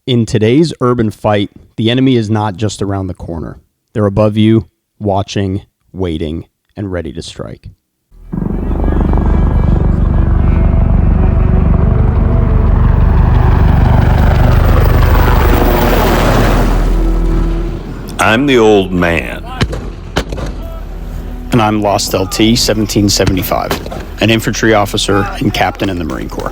In today's urban fight, the enemy is not just around the corner. They're above you, watching, waiting, and ready to strike. I'm the old man. And I'm Lost LT 1775, an infantry officer and captain in the Marine Corps.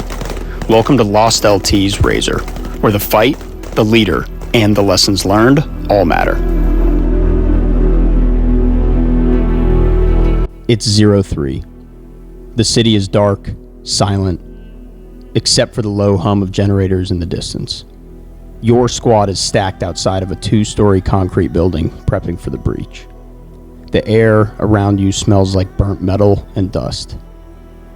Welcome to Lost LT's Razor, where the fight, the leader, and the lessons learned all matter. It's 03. The city is dark, silent, except for the low hum of generators in the distance. Your squad is stacked outside of a 2-story concrete building, prepping for the breach. The air around you smells like burnt metal and dust.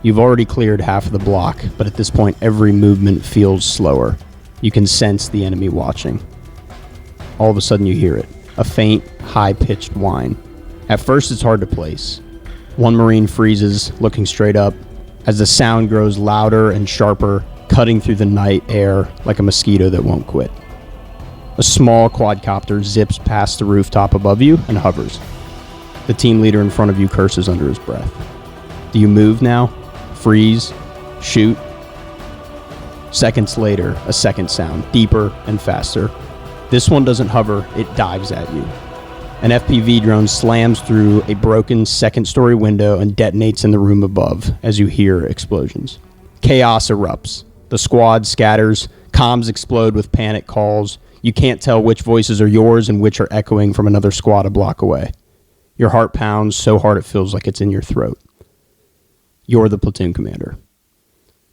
You've already cleared half of the block, but at this point every movement feels slower. You can sense the enemy watching. All of a sudden you hear it, a faint, high-pitched whine. At first it's hard to place. One Marine freezes, looking straight up, as the sound grows louder and sharper, cutting through the night air like a mosquito that won't quit. A small quadcopter zips past the rooftop above you and hovers. The team leader in front of you curses under his breath. Do you move now? Freeze? Shoot? Seconds later, a second sound, deeper and faster. This one doesn't hover, it dives at you. An FPV drone slams through a broken second-story window and detonates in the room above as you hear explosions. Chaos erupts. The squad scatters, comms explode with panic calls. You can't tell which voices are yours and which are echoing from another squad a block away. Your heart pounds so hard it feels like it's in your throat. You're the platoon commander.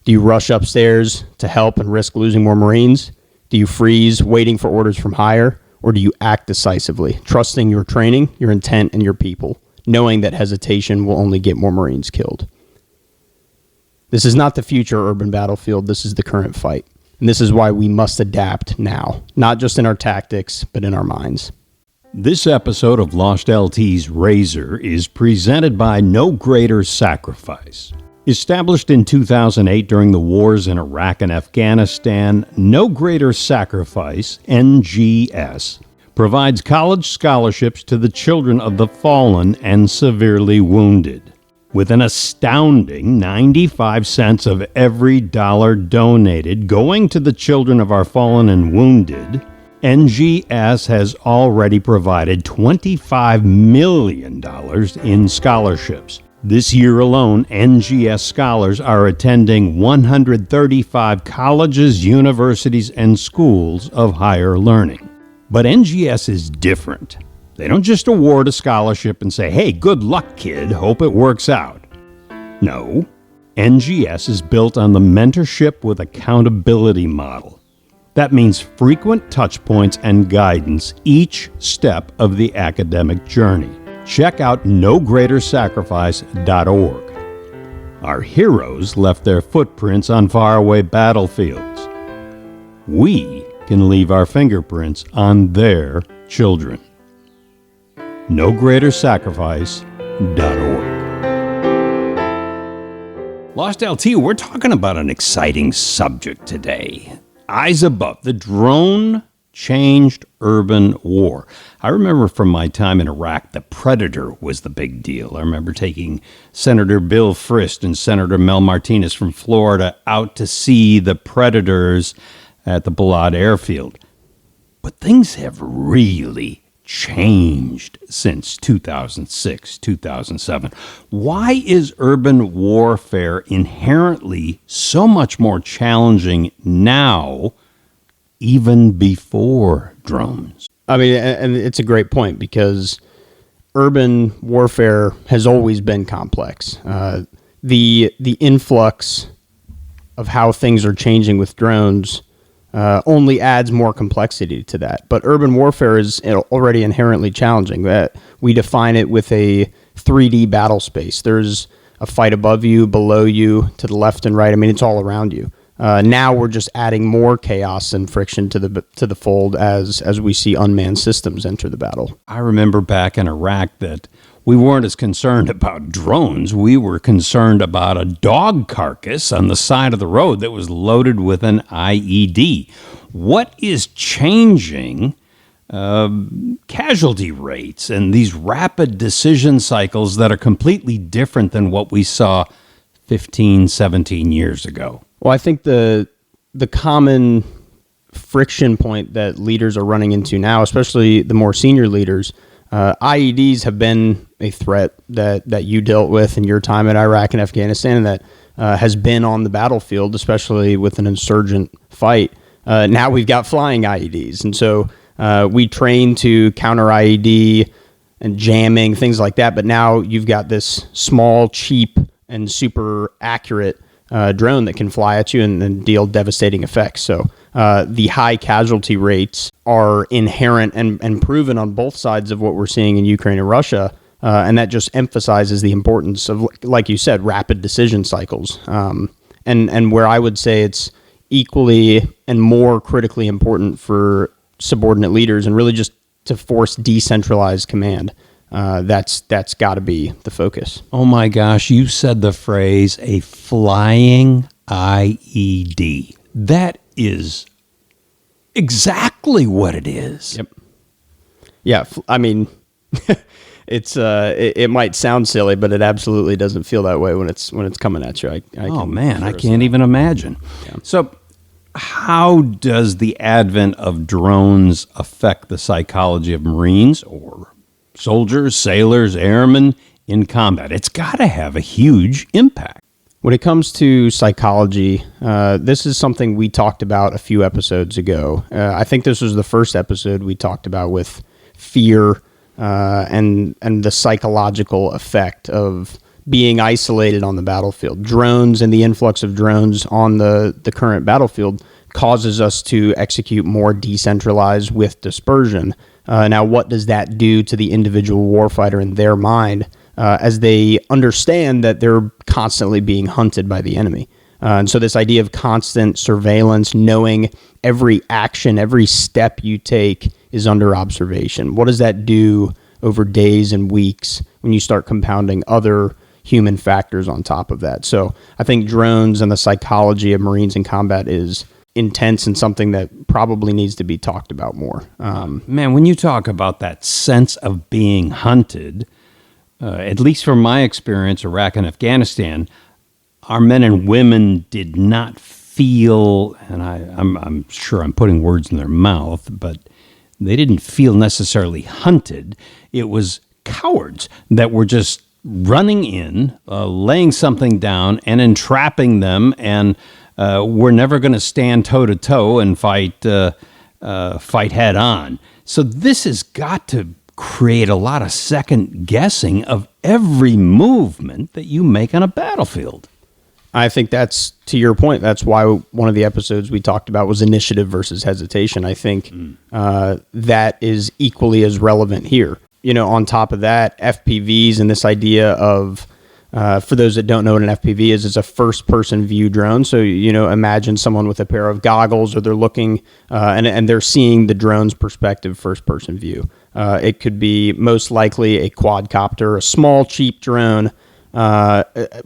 Do you rush upstairs to help and risk losing more Marines? Do you freeze, waiting for orders from higher? Or do you act decisively, trusting your training, your intent, and your people, knowing that hesitation will only get more Marines killed? This is not the future urban battlefield, this is the current fight. And this is why we must adapt now, not just in our tactics, but in our minds. This episode of Lost LT's Razor is presented by No Greater Sacrifice. Established in 2008 during the wars in Iraq and Afghanistan, No Greater Sacrifice, NGS, provides college scholarships to the children of the fallen and severely wounded. With an astounding 95 cents of every dollar donated going to the children of our fallen and wounded, NGS has already provided $25 million in scholarships. This year alone, NGS scholars are attending 135 colleges, universities, and schools of higher learning. But NGS is different. They don't just award a scholarship and say, hey, good luck, kid, hope it works out. No, NGS is built on the mentorship with accountability model. That means frequent touch points and guidance each step of the academic journey. Check out nogreatersacrifice.org. Our heroes left their footprints on faraway battlefields. We can leave our fingerprints on their children. nogreatersacrifice.org. Lost LT, we're talking about an exciting subject today. Eyes above, the drone-changed urban war. I remember from my time in Iraq, the Predator was the big deal. I remember taking Senator Bill Frist and Senator Mel Martinez from Florida out to see the Predators at the Balad Airfield. But things have really changed since 2006, 2007. Why is urban warfare inherently so much more challenging now, even before drones? I mean, and it's a great point because urban warfare has always been complex. The influx of how things are changing with drones only adds more complexity to that. But urban warfare is already inherently challenging. We define it with a 3D battle space. There's a fight above you, below you, to the left and right. I mean, it's all around you. Now we're just adding more chaos and friction to the fold as we see unmanned systems enter the battle. I remember back in Iraq that we weren't as concerned about drones. We were concerned about a dog carcass on the side of the road that was loaded with an IED. What is changing casualty rates and these rapid decision cycles that are completely different than what we saw 15, 17 years ago? Well, I think the common friction point that leaders are running into now, especially the more senior leaders, IEDs have been a threat that you dealt with in your time in Iraq and Afghanistan, and that has been on the battlefield, especially with an insurgent fight. Now we've got flying IEDs, and so we train to counter IED and jamming, things like that. But now you've got this small, cheap, and super accurate drone that can fly at you and deal devastating effects. So the high casualty rates are inherent and proven on both sides of what we're seeing in Ukraine and Russia. And that just emphasizes the importance of, like you said, rapid decision cycles. And where I would say it's equally and more critically important for subordinate leaders and really just to force decentralized command. That's got to be the focus. Oh my gosh, you said the phrase a flying IED. That is exactly what it is. Yep. Yeah, I mean, it might sound silly, but it absolutely doesn't feel that way when it's coming at you. I can't even imagine. Yeah. So how does the advent of drones affect the psychology of Marines or soldiers, sailors, airmen in combat? It's got to have a huge impact. When it comes to psychology, this is something we talked about a few episodes ago. I think this was the first episode we talked about with fear and the psychological effect of being isolated on the battlefield. Drones and the influx of drones on the current battlefield causes us to execute more decentralized with dispersion. Now, what does that do to the individual warfighter in their mind as they understand that they're constantly being hunted by the enemy? And so this idea of constant surveillance, knowing every action, every step you take is under observation. What does that do over days and weeks when you start compounding other human factors on top of that? So I think drones and the psychology of Marines in combat is intense and something that probably needs to be talked about more. Man, when you talk about that sense of being hunted, at least from my experience, Iraq and Afghanistan, our men and women did not feel, and I'm sure I'm putting words in their mouth, but they didn't feel necessarily hunted. It was cowards that were just running in, laying something down and entrapping them, and we're never going to stand toe-to-toe and fight head on. So this has got to create a lot of second guessing of every movement that you make on a battlefield. I think that's, to your point, that's why one of the episodes we talked about was initiative versus hesitation. I think that is equally as relevant here. You know, on top of that, FPVs and this idea of, for those that don't know what an FPV is, it's a first-person view drone. So, you know, imagine someone with a pair of goggles, or they're looking and they're seeing the drone's perspective, first-person view. It could be most likely a quadcopter, a small, cheap drone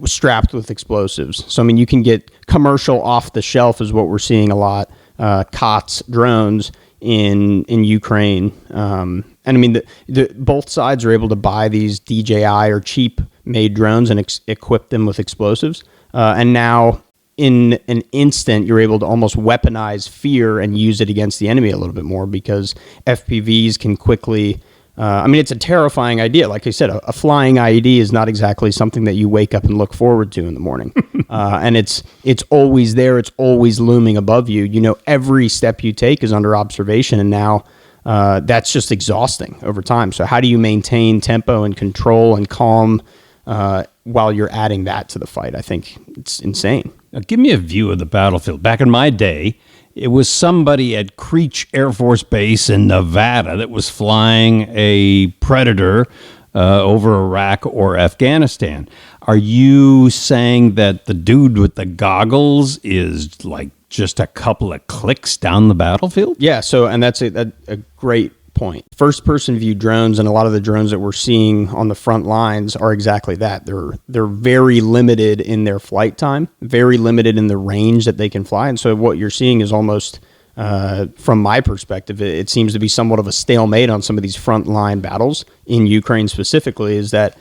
strapped with explosives. So, I mean, you can get commercial off the shelf is what we're seeing a lot, COTS drones in Ukraine. And I mean, both sides are able to buy these DJI or cheap made drones and equip them with explosives. And now in an instant, you're able to almost weaponize fear and use it against the enemy a little bit more, because FPVs can quickly, I mean, it's a terrifying idea. Like I said, a flying IED is not exactly something that you wake up and look forward to in the morning. And it's always there. It's always looming above you. You know, every step you take is under observation. And now that's just exhausting over time. So how do you maintain tempo and control and calm while you're adding that to the fight? I think it's insane. Now, give me a view of the battlefield. Back in my day, it was somebody at Creech Air Force Base in Nevada that was flying a Predator over Iraq or Afghanistan. Are you saying that the dude with the goggles is like just a couple of clicks down the battlefield? Yeah, so, and that's a great point. First-person view drones, and a lot of the drones that we're seeing on the front lines are exactly that. They're very limited in their flight time, very limited in the range that they can fly, and so what you're seeing is almost from my perspective, it seems to be somewhat of a stalemate on some of these frontline battles in Ukraine specifically, is that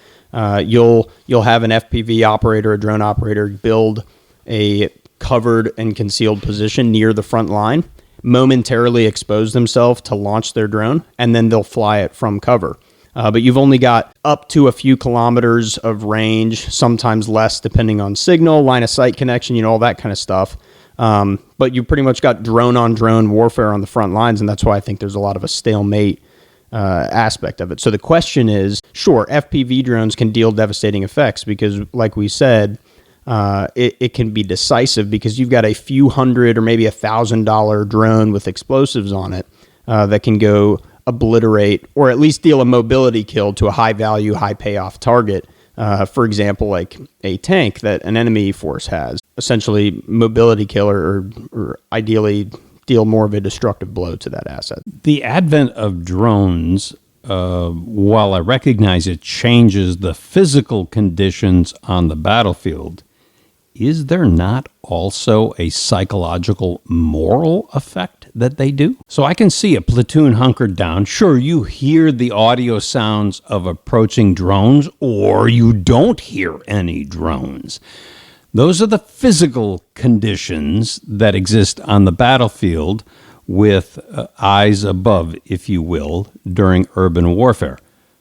you'll have an FPV operator, a drone operator, build a covered and concealed position near the front line, momentarily expose themselves to launch their drone, and then they'll fly it from cover. But you've only got up to a few kilometers of range, sometimes less depending on signal, line of sight connection, all that kind of stuff. But you pretty much got drone-on-drone warfare on the front lines, and that's why I think there's a lot of a stalemate aspect of it. So the question is, sure, FPV drones can deal devastating effects because, like we said, it can be decisive because you've got a few hundred or maybe $1,000 drone with explosives on it that can go obliterate or at least deal a mobility kill to a high value, high payoff target. For example, like a tank that an enemy force has, essentially mobility kill or ideally deal more of a destructive blow to that asset. The advent of drones, while I recognize it changes the physical conditions on the battlefield, is there not also a psychological, moral effect that they do? So I can see a platoon hunkered down. Sure, you hear the audio sounds of approaching drones, or you don't hear any drones. Those are the physical conditions that exist on the battlefield with eyes above, if you will, during urban warfare.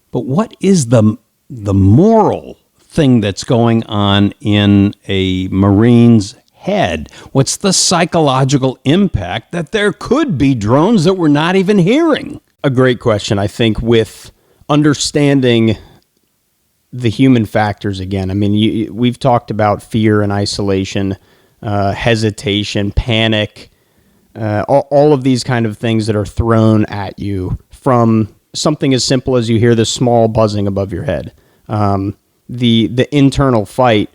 But what is the moral thing that's going on in a Marine's head? What's the psychological impact that there could be drones that we're not even hearing? A great question. I think with understanding the human factors again, I mean, we've talked about fear and isolation, hesitation, panic, all of these kind of things that are thrown at you from something as simple as you hear this small buzzing above your head. The internal fight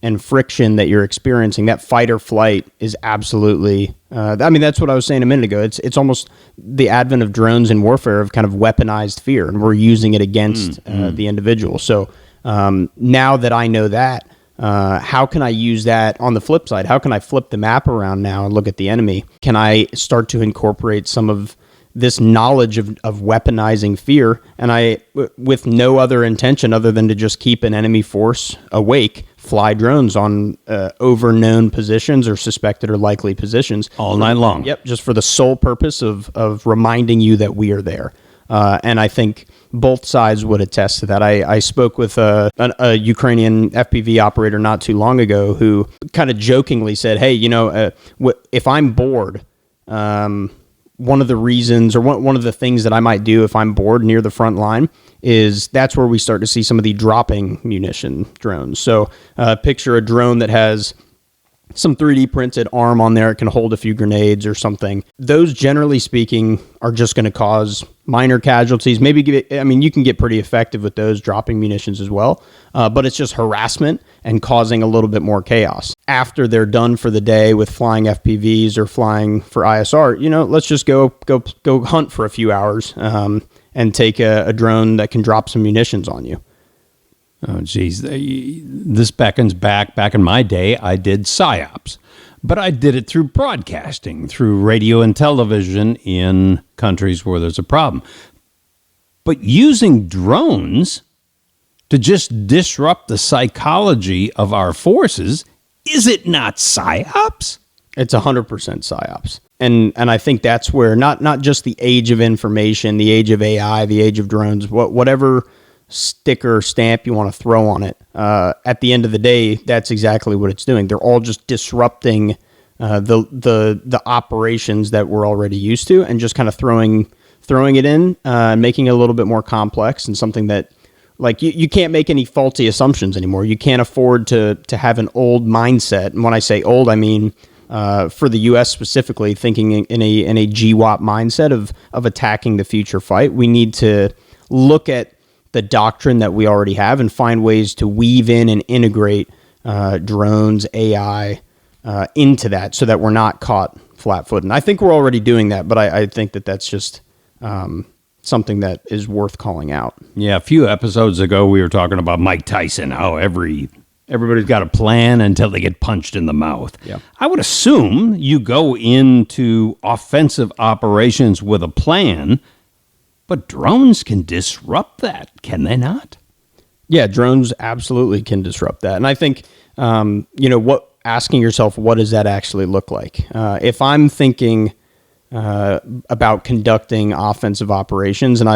and friction that you're experiencing, that fight or flight is absolutely, that's what I was saying a minute ago. It's almost the advent of drones in warfare of kind of weaponized fear, and we're using it against the individual. So now that I know that, how can I use that on the flip side? How can I flip the map around now and look at the enemy? Can I start to incorporate some of this knowledge of weaponizing fear, and with no other intention other than to just keep an enemy force awake, fly drones on over-known positions or suspected or likely positions all night long. Yep, just for the sole purpose of reminding you that we are there. And I think both sides would attest to that. I spoke with a Ukrainian FPV operator not too long ago who kind of jokingly said, "Hey, if I'm bored." One of the reasons or one of the things that I might do if I'm bored near the front line is that's where we start to see some of the dropping munition drones. So picture a drone that has some 3D printed arm on there. It can hold a few grenades or something. Those, generally speaking, are just going to cause minor casualties. Maybe you can get pretty effective with those dropping munitions as well, but it's just harassment and causing a little bit more chaos. After they're done for the day with flying FPVs or flying for ISR, let's just go hunt for a few hours and take a drone that can drop some munitions on you. Oh, geez. This beckons back in my day, I did sUAS. But I did it through broadcasting, through radio and television in countries where there's a problem. But using drones to just disrupt the psychology of our forces, is it not sUAS? It's 100% sUAS. And I think that's where not just the age of information, the age of AI, the age of drones, whatever sticker stamp you want to throw on it. At the end of the day, that's exactly what it's doing. They're all just disrupting the operations that we're already used to, and just kind of throwing it in, making it a little bit more complex, and something that, like, you can't make any faulty assumptions anymore. You can't afford to have an old mindset. And when I say old, I mean for the U.S. specifically, thinking in a GWAP mindset of attacking the future fight. We need to look at the doctrine that we already have and find ways to weave in and integrate drones, AI into that, so that we're not caught flat-footed. And I think we're already doing that, but I think that's just something that is worth calling out. Yeah, a few episodes ago we were talking about Mike Tyson, how every Everybody's got a plan until they get punched in the mouth. Yeah. I would assume you go into offensive operations with a plan, but drones can disrupt that, can they not? Yeah, drones absolutely can disrupt that. And I think, asking yourself, what does that actually look like? If I'm thinking about conducting offensive operations, and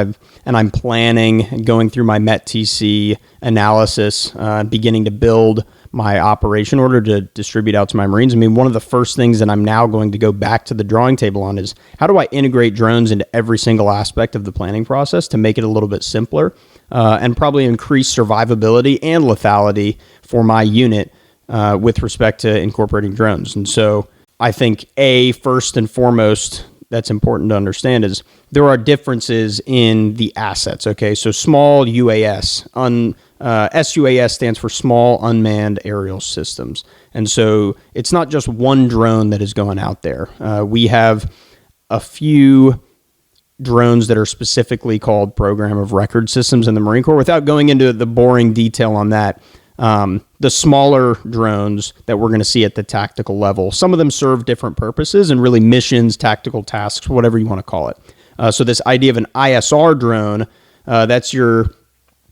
I'm planning, going through my MET-TC analysis, beginning to build my operation order to distribute out to my Marines. I mean, one of the first things that I'm now going to go back to the drawing table on is how do I integrate drones into every single aspect of the planning process to make it a little bit simpler and probably increase survivability and lethality for my unit with respect to incorporating drones. And so I think first and foremost, that's important to understand is there are differences in the assets. Okay, so small UAS, sUAS stands for small unmanned aerial systems. And so it's not just one drone that is going out there. We have a few drones that are specifically called program of record systems in the Marine Corps. Without going into the boring detail on that, the smaller drones that we're going to see at the tactical level, some of them serve different purposes and really missions, tactical tasks, whatever you want to call it. So this idea of an ISR drone, that's your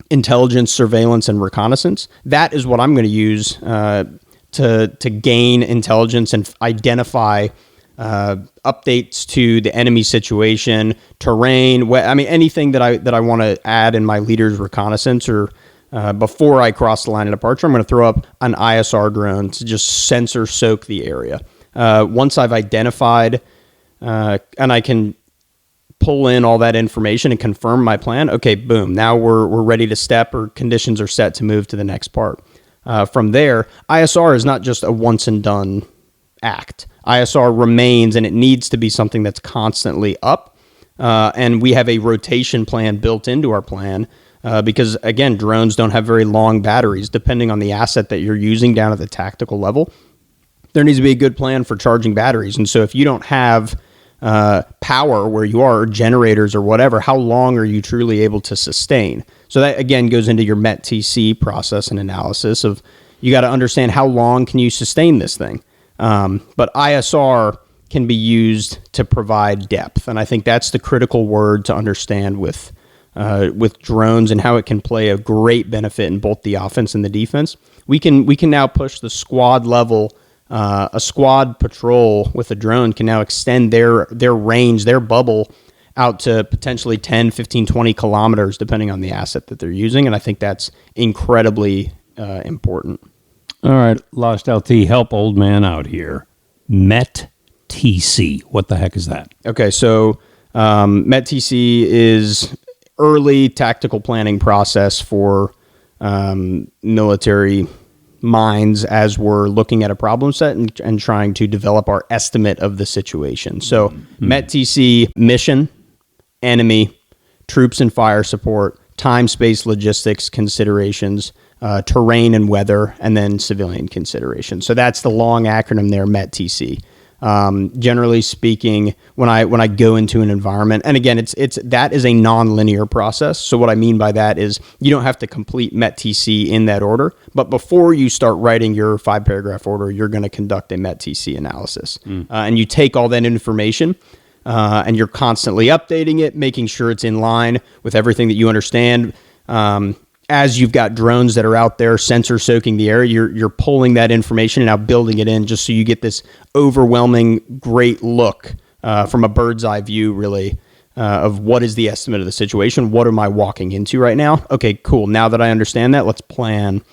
intelligence, surveillance, and reconnaissance. That is what I'm going to use to gain intelligence and identify updates to the enemy situation, terrain. Anything that I want to add in my leader's reconnaissance or before I cross the line of departure, I'm going to throw up an ISR drone to just sensor soak the area. Once I've identified and I can pull in all that information and confirm my plan, okay, boom, now we're ready to step or conditions are set to move to the next part. From there, ISR is not just a once and done act. ISR remains, and it needs to be something that's constantly up. And we have a rotation plan built into our plan because, again, drones don't have very long batteries. Depending on the asset that you're using down at the tactical level, there needs to be a good plan for charging batteries. And so if you don't have power where you are, or generators or whatever, how long are you truly able to sustain? So that, again, goes into your MET-TC process and analysis of you got to understand how long can you sustain this thing. But ISR can be used to provide depth. And I think that's the critical word to understand with drones and how it can play a great benefit in both the offense and the defense. We can now push the squad level. A squad patrol with a drone can now extend their range, their bubble out to potentially 10, 15, 20 kilometers, depending on the asset that they're using. And I think that's incredibly important. All right, Lost LT, help old man out here. MET-TC, what the heck is that? Okay, so MET-TC is early tactical planning process for military minds as we're looking at a problem set and trying to develop our estimate of the situation. So MET-TC, mission, enemy, troops and fire support, time, space, logistics considerations, terrain and weather, and then civilian considerations. So that's the long acronym there, MET-TC. Generally speaking, when I go into an environment, and again, that is a non-linear process. So what I mean by that is you don't have to complete MET-TC in that order, but before you start writing your 5-paragraph order, you're going to conduct a MET-TC analysis. And you take all that information and you're constantly updating it, making sure it's in line with everything that you understand. As you've got drones that are out there sensor soaking the area, you're pulling that information and now building it in just so you get this overwhelming great look from a bird's eye view, really, of what is the estimate of the situation. What am I walking into right now? Okay, cool. Now that I understand that, let's plan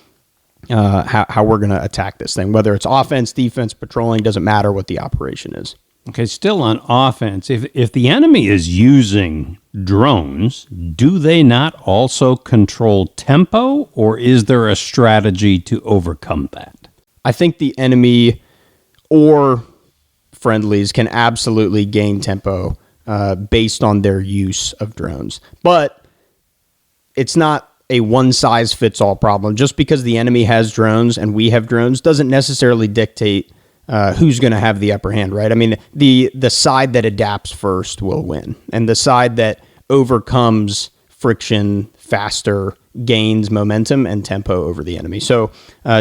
how we're going to attack this thing. Whether it's offense, defense, patrolling, doesn't matter what the operation is. Okay, still on offense, if the enemy is using drones, do they not also control tempo, or is there a strategy to overcome that? I think the enemy or friendlies can absolutely gain tempo based on their use of drones. But it's not a one-size-fits-all problem. Just because the enemy has drones and we have drones doesn't necessarily dictate who's going to have the upper hand, right? I mean, the side that adapts first will win, and the side that overcomes friction faster gains momentum and tempo over the enemy. So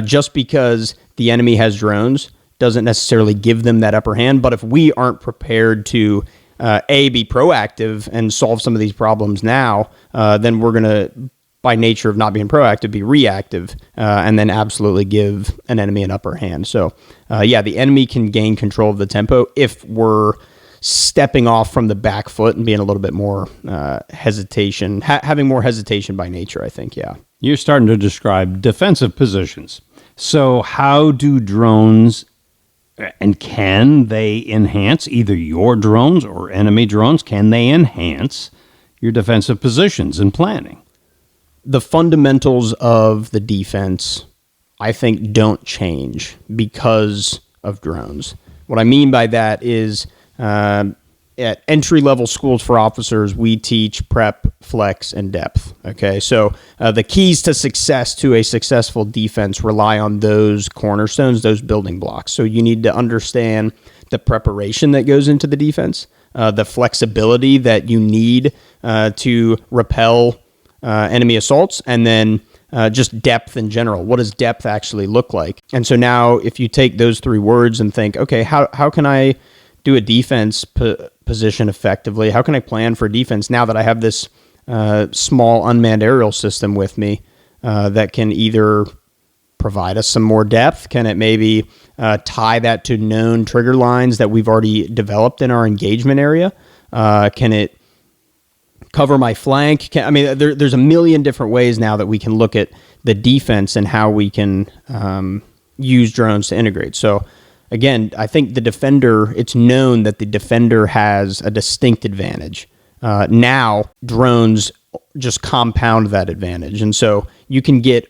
just because the enemy has drones doesn't necessarily give them that upper hand. But if we aren't prepared to be proactive and solve some of these problems now, then we're going to, by nature of not being proactive, be reactive, and then absolutely give an enemy an upper hand. So the enemy can gain control of the tempo if we're stepping off from the back foot and being a little bit more hesitation, having more hesitation by nature, I think, yeah. You're starting to describe defensive positions. So how do drones, and can they enhance either your drones or enemy drones? Can they enhance your defensive positions and planning? The fundamentals of the defense, I think, don't change because of drones. What I mean by that is at entry-level schools for officers, we teach prep, flex, and depth. Okay, so the keys to success to a successful defense rely on those cornerstones, those building blocks. So you need to understand the preparation that goes into the defense, the flexibility that you need to repel enemy assaults, and then just depth in general. What does depth actually look like? And so now if you take those three words and think, okay, how can I do a defense position effectively? How can I plan for defense now that I have this small unmanned aerial system with me that can either provide us some more depth? Can it maybe tie that to known trigger lines that we've already developed in our engagement area? Can it cover my flank? There's a million different ways now that we can look at the defense and how we can use drones to integrate. So again, I think the defender, it's known that the defender has a distinct advantage. Now, drones just compound that advantage. And so you can get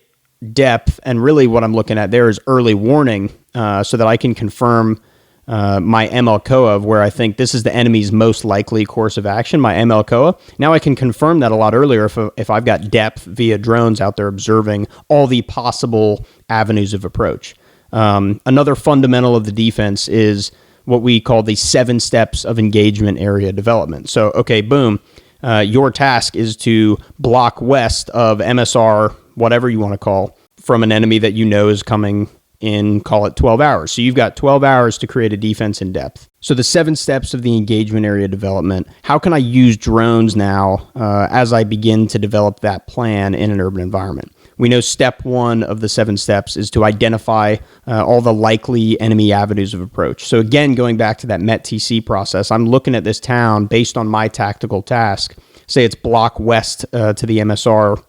depth, and really what I'm looking at there is early warning so that I can confirm my MLCOA of where I think this is the enemy's most likely course of action, my MLCOA. Now I can confirm that a lot earlier if I've got depth via drones out there observing all the possible avenues of approach. Another fundamental of the defense is what we call the 7 steps of engagement area development. So, okay, boom, your task is to block west of MSR, whatever you want to call, from an enemy that you know is coming in, call it 12 hours. So you've got 12 hours to create a defense in depth. So the 7 steps of the engagement area development, how can I use drones now as I begin to develop that plan in an urban environment? We know step 1 of the 7 steps is to identify all the likely enemy avenues of approach. So again, going back to that MET-TC process, I'm looking at this town based on my tactical task. Say it's block west to the MSR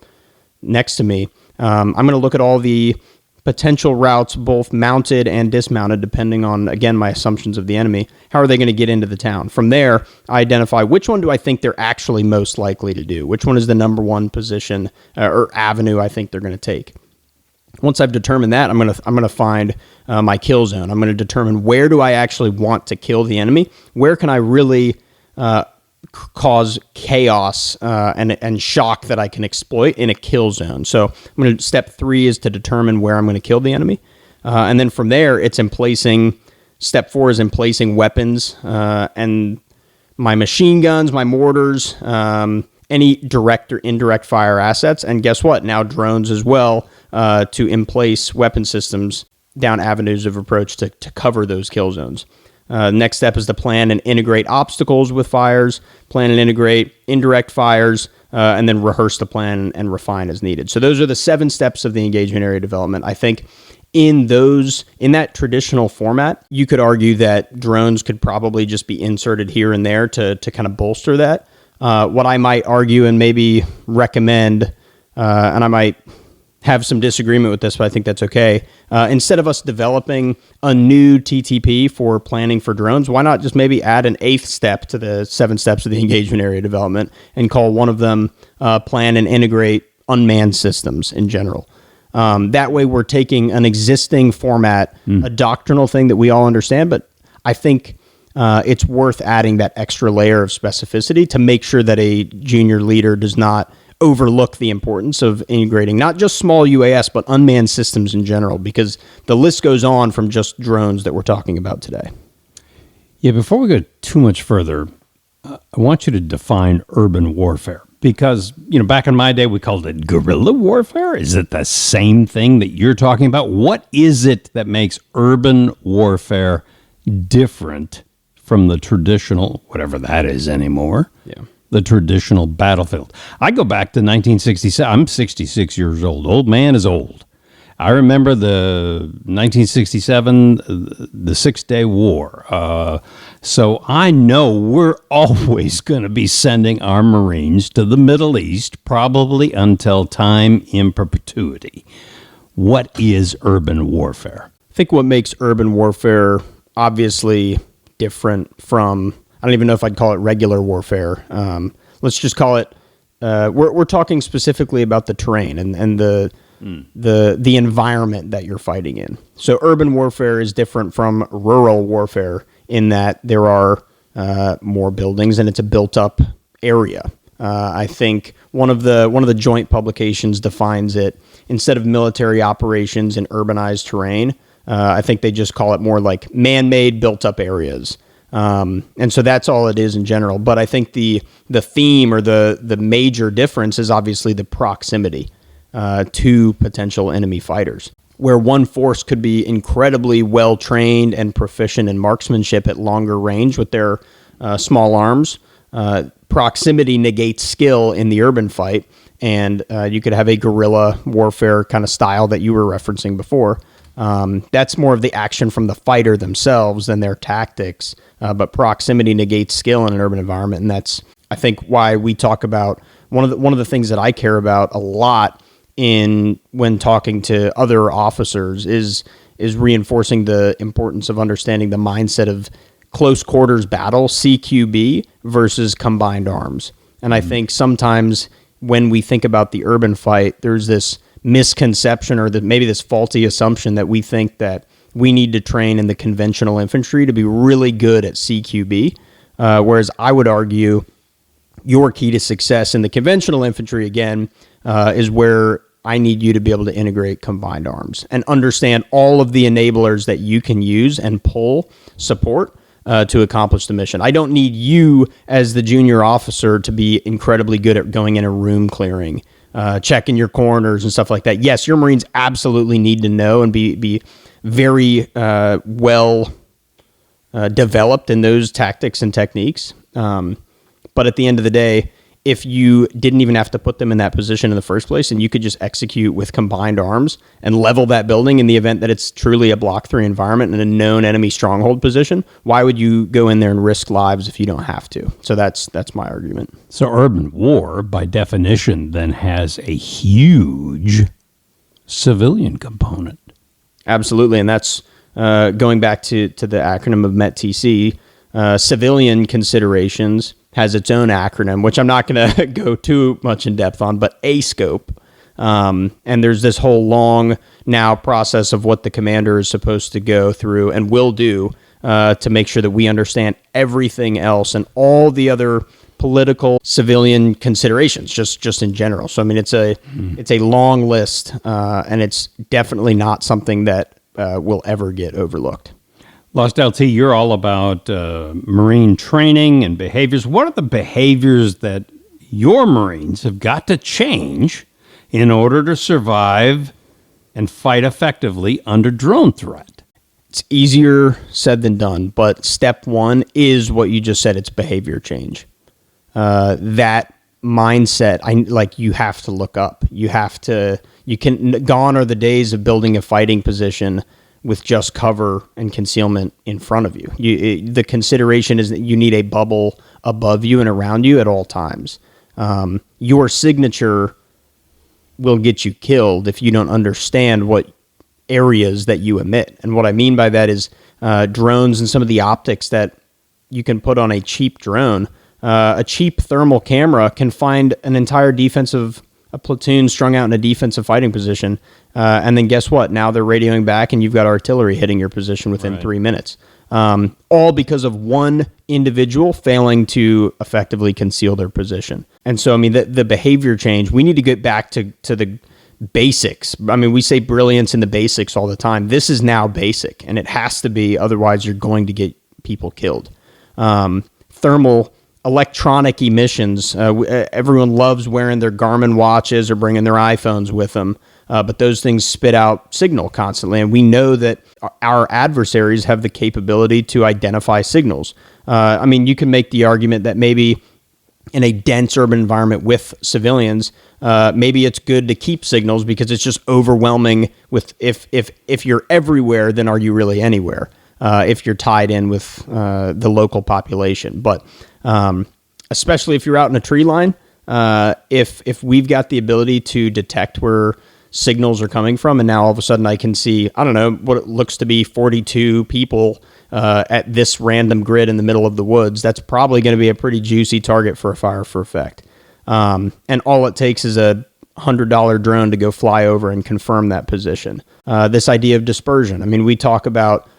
next to me. I'm going to look at all the potential routes, both mounted and dismounted, depending on, again, my assumptions of the enemy. How are they going to get into the town? From there, I identify which one do I think they're actually most likely to do? Which one is the number one position or avenue I think they're going to take? Once I've determined that, I'm going to find my kill zone. I'm going to determine where do I actually want to kill the enemy? Where can I really cause chaos and shock that I can exploit in a kill zone? So I'm going to, step 3 is to determine where I'm going to kill the enemy. And then from there, it's step 4 is in placing weapons and my machine guns, my mortars, any direct or indirect fire assets. And guess what? Now drones as well to emplace weapon systems down avenues of approach to cover those kill zones. Next step is to plan and integrate obstacles with fires, plan and integrate indirect fires, and then rehearse the plan and refine as needed. So those are the 7 steps of the engagement area development. I think in that traditional format, you could argue that drones could probably just be inserted here and there to kind of bolster that. What I might argue and maybe recommend, and I might have some disagreement with this, but I think that's okay. Instead of us developing a new TTP for planning for drones, why not just maybe add an 8th step to the 7 steps of the engagement area development and call one of them plan and integrate unmanned systems in general. That way we're taking an existing format, a doctrinal thing that we all understand, but I think it's worth adding that extra layer of specificity to make sure that a junior leader does not overlook the importance of integrating not just small UAS, but unmanned systems in general, because the list goes on from just drones that we're talking about today. Yeah, before we go too much further, I want you to define urban warfare. Because, back in my day, we called it guerrilla warfare. Is it the same thing that you're talking about? What is it that makes urban warfare different from the traditional, whatever that is anymore, the traditional battlefield? I go back to 1967. I'm 66 years old. Old man is old. I remember the 1967, the Six-Day War. So I know we're always going to be sending our Marines to the Middle East, probably until time in perpetuity. What is urban warfare? I think what makes urban warfare obviously different from, I don't even know if I'd call it regular warfare. Let's just call it, we're talking specifically about the terrain and the environment that you're fighting in. So urban warfare is different from rural warfare in that there are more buildings and it's a built-up area. I think one of the joint publications defines it, instead of military operations in urbanized terrain, I think they just call it more like man-made built-up areas. And so that's all it is in general. But I think the theme or the major difference is obviously the proximity to potential enemy fighters, where one force could be incredibly well trained and proficient in marksmanship at longer range with their small arms. Proximity negates skill in the urban fight, and you could have a guerrilla warfare kind of style that you were referencing before. That's more of the action from the fighter themselves than their tactics, but proximity negates skill in an urban environment, and that's, I think, why we talk about one of the things that I care about a lot when talking to other officers is reinforcing the importance of understanding the mindset of close quarters battle, CQB, versus combined arms. And I think sometimes when we think about the urban fight, there's this misconception or maybe this faulty assumption that we think that we need to train in the conventional infantry to be really good at CQB, whereas I would argue your key to success in the conventional infantry, again, is where I need you to be able to integrate combined arms and understand all of the enablers that you can use and pull support to accomplish the mission. I don't need you as the junior officer to be incredibly good at going in a room clearing, checking your corners and stuff like that. Yes, your Marines absolutely need to know and be very well developed in those tactics and techniques. But at the end of the day, if you didn't even have to put them in that position in the first place and you could just execute with combined arms and level that building in the event that it's truly a block 3 environment and a known enemy stronghold position, why would you go in there and risk lives if you don't have to? So that's my argument. So urban war, by definition, then has a huge civilian component. Absolutely, and that's going back to the acronym of METTC. Civilian considerations has its own acronym, which I'm not going to go too much in depth on, but ASCOPE. And there's this whole long now process of what the commander is supposed to go through and will do to make sure that we understand everything else and all the other political civilian considerations, just in general. So I mean, it's a long list, and it's definitely not something that will ever get overlooked. Lost LT, you're all about Marine training and behaviors. What are the behaviors that your Marines have got to change in order to survive and fight effectively under drone threat? It's easier said than done, but step one is what you just said. It's behavior change. That mindset, you have to look up. Gone are the days of building a fighting position with just cover and concealment in front of you. The consideration is that you need a bubble above you and around you at all times. Your signature will get you killed if you don't understand what areas that you emit. And what I mean by that is drones and some of the optics that you can put on a cheap drone. A cheap thermal camera can find an entire a platoon strung out in a defensive fighting position, and then guess what? Now they're radioing back, and you've got artillery hitting your position within 3 minutes. All because of one individual failing to effectively conceal their position. And so, I mean, the behavior change, we need to get back to the basics. I mean, we say brilliance in the basics all the time. This is now basic, and it has to be, otherwise you're going to get people killed. Thermal electronic emissions. Everyone loves wearing their Garmin watches or bringing their iPhones with them, but those things spit out signal constantly. And we know that our adversaries have the capability to identify signals. I mean, you can make the argument that maybe in a dense urban environment with civilians, maybe it's good to keep signals because it's just overwhelming with if you're everywhere, then are you really anywhere? If you're tied in with the local population. But especially if you're out in a tree line, if we've got the ability to detect where signals are coming from, and now all of a sudden I can see, I don't know, what it looks to be 42 people at this random grid in the middle of the woods, that's probably going to be a pretty juicy target for a fire for effect. And all it takes is a $100 drone to go fly over and confirm that position. This idea of dispersion. I mean, we talk about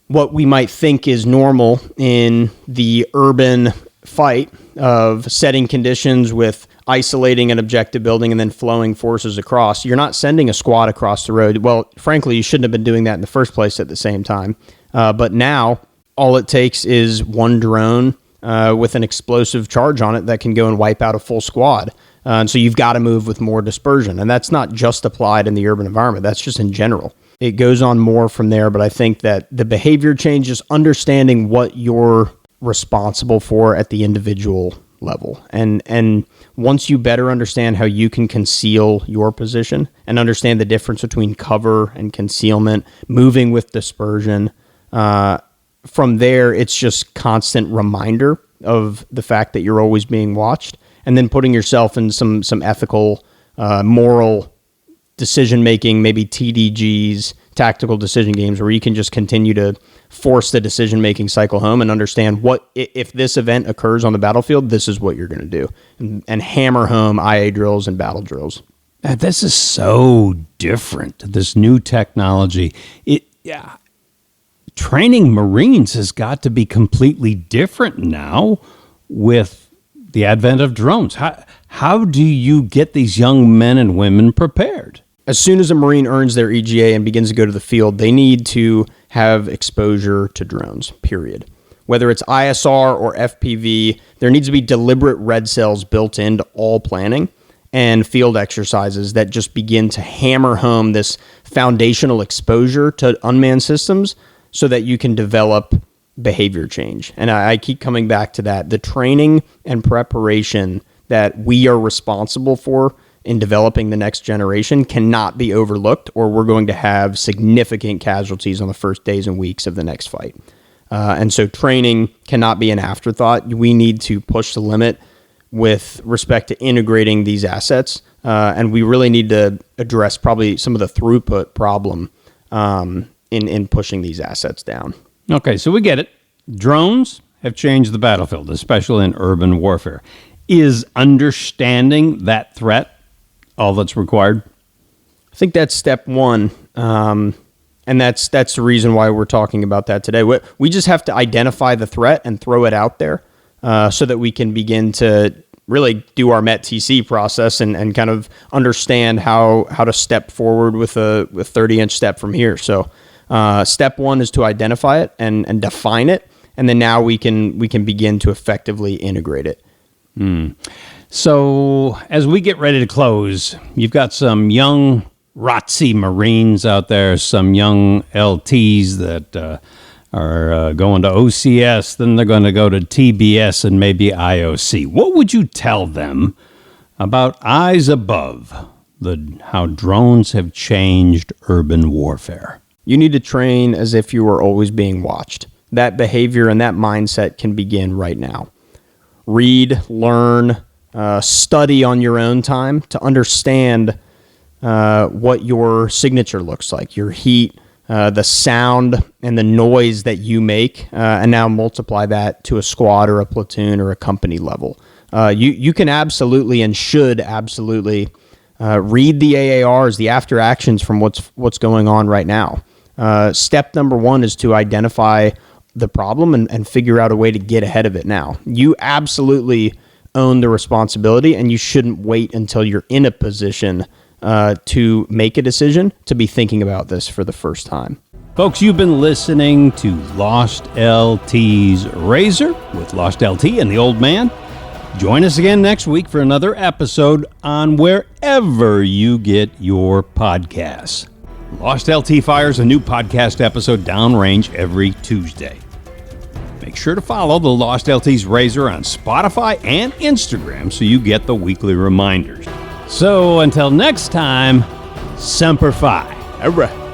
what we might think is normal in the urban fight of setting conditions with isolating an objective building and then flowing forces across. You're not sending a squad across the road. Well, frankly, you shouldn't have been doing that in the first place at the same time. But now all it takes is one drone with an explosive charge on it that can go and wipe out a full squad. And so you've got to move with more dispersion. And that's not just applied in the urban environment. That's just in general. It goes on more from there, but I think that the behavior change is understanding what you're responsible for at the individual level. And once you better understand how you can conceal your position and understand the difference between cover and concealment, moving with dispersion, from there, it's just constant reminder of the fact that you're always being watched, and then putting yourself in some ethical, moral decision-making, maybe TDGs, tactical decision games, where you can just continue to force the decision-making cycle home and understand what, if this event occurs on the battlefield, this is what you're going to do, and hammer home IA drills and battle drills. This is so different, this new technology. Training Marines has got to be completely different now with the advent of drones. How do you get these young men and women prepared? As soon as a Marine earns their EGA and begins to go to the field, they need to have exposure to drones, period. Whether it's ISR or FPV, there needs to be deliberate red cells built into all planning and field exercises that just begin to hammer home this foundational exposure to unmanned systems so that you can develop behavior change. And I keep coming back to that. The training and preparation that we are responsible for in developing the next generation cannot be overlooked, or we're going to have significant casualties on the first days and weeks of the next fight. And so training cannot be an afterthought. We need to push the limit with respect to integrating these assets. And we really need to address probably some of the throughput problem in pushing these assets down. Okay, so we get it. Drones have changed the battlefield, especially in urban warfare. Is understanding that threat all that's required? I think that's step one. And that's the reason why we're talking about that today. We just have to identify the threat and throw it out there so that we can begin to really do our MET-TC process and kind of understand how to step forward with a 30-inch step from here. So step one is to identify it and define it, and then now we can begin to effectively integrate it. So as we get ready to close, you've got some young ROTC Marines out there, some young LTs that are going to OCS, then they're going to go to TBS and maybe IOC. What would you tell them about eyes above, how drones have changed urban warfare? You need to train as if you were always being watched. That behavior and that mindset can begin right now. Read, learn, study on your own time to understand what your signature looks like, your heat, the sound and the noise that you make, and now multiply that to a squad or a platoon or a company level. You can absolutely and should absolutely read the AARs, the after actions from what's going on right now. Step number one is to identify the problem and figure out a way to get ahead of it now. You absolutely own the responsibility, and you shouldn't wait until you're in a position to make a decision to be thinking about this for the first time. Folks, you've been listening to Lost LT's Razor with Lost LT and the Old Man. Join us again next week for another episode on wherever you get your podcasts. Lost LT fires a new podcast episode downrange every Tuesday. Make sure to follow the Lost LT's Razor on Spotify and Instagram so you get the weekly reminders. So until next time, Semper Fi. All right.